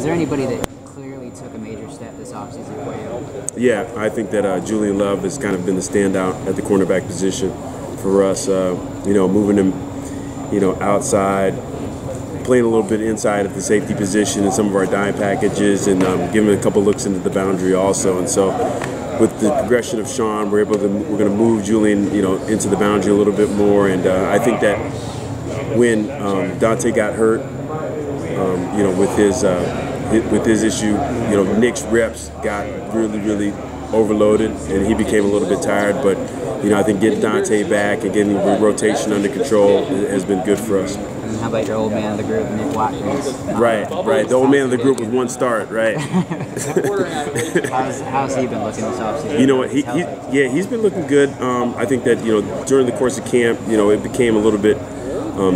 Is there anybody that clearly took a major step this offseason for you? Yeah, I think that Julian Love has kind of been the standout at the cornerback position for us. Moving him, outside, playing a little bit inside at the safety position in some of our dime packages, and giving a couple looks into the boundary also. And so, with the progression of Sean, we're going to move Julian, into the boundary a little bit more. And I think that when Dante got hurt, with his issue, Nick's reps got really overloaded, and he became a little bit tired. But I think getting Dante back and getting the rotation under control has been good for us. And how about your old man of the group, Nick Watkins? Right. The old man of the group with one start, right? How's he been looking this offseason? You know what? He's been looking good. I think that during the course of camp, it became a little bit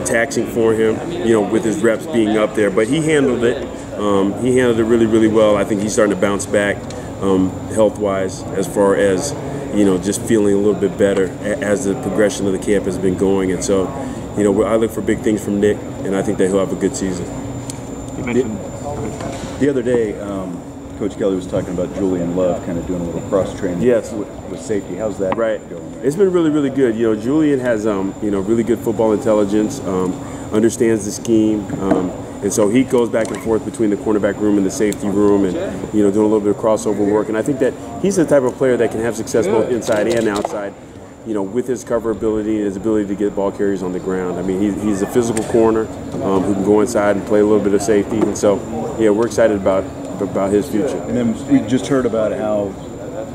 taxing for him, with his reps being up there. But he handled it. He handled it really well. I think he's starting to bounce back health-wise, as far as just feeling a little bit better as the progression of the camp has been going. And so, I look for big things from Nick, and I think that he'll have a good season. You mentioned the other day, Coach Kelly was talking about Julian Love kind of doing a little cross-training with safety. How's that going? It's been really good. Julian has really good football intelligence, understands the scheme, and so he goes back and forth between the cornerback room and the safety room, and doing a little bit of crossover work. And I think that he's the type of player that can have success both inside and outside, with his cover ability and his ability to get ball carriers on the ground. I mean, he's a physical corner who can go inside and play a little bit of safety. And so, we're excited about his future. And then we just heard about how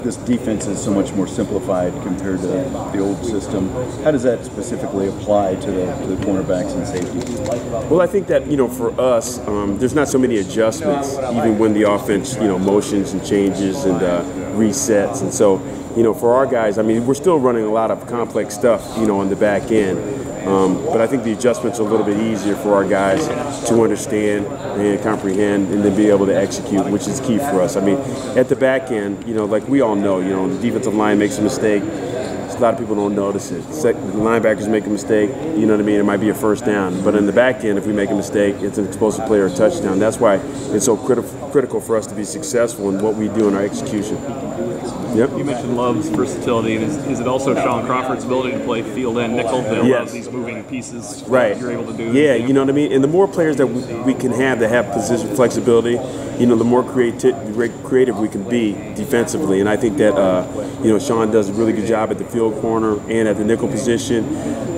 this defense is so much more simplified compared to the old system. How does that specifically apply to the cornerbacks and safeties? Well, I think that, for us, there's not so many adjustments, even when the offense, motions and changes and resets. And so, for our guys, I mean, we're still running a lot of complex stuff, on the back end. But I think the adjustments are a little bit easier for our guys to understand and comprehend and then be able to execute, which is key for us. I mean, at the back end, like we all know, the defensive line makes a mistake. A lot of people don't notice it. The linebackers make a mistake, it might be a first down. But in the back end, if we make a mistake, it's an explosive play or a touchdown. That's why it's so critical for us to be successful in what we do in our execution. Yep. You mentioned Love's versatility, and is it also Sean Crawford's ability to play field and nickel that allows these moving pieces that you're able to do? Yeah, you know what I mean? And the more players that we can have that have position flexibility, the more creative we can be defensively. And I think that, Sean does a really good job at the field corner and at the nickel position.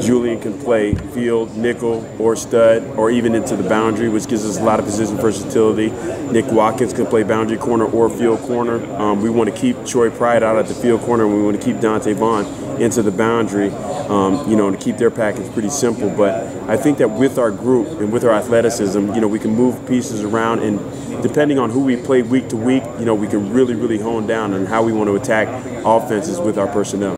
Julian can play field, nickel, or stud, or even into the boundary, which gives us a lot of position versatility. Nick Watkins can play boundary corner or field corner. We want to keep Troy Pride out at the field corner, and we want to keep Dante Vaughn into the boundary, to keep their package pretty simple. But I think that with our group and with our athleticism, we can move pieces around, and depending on who we play week to week, we can really hone down on how we want to attack offenses with our personnel.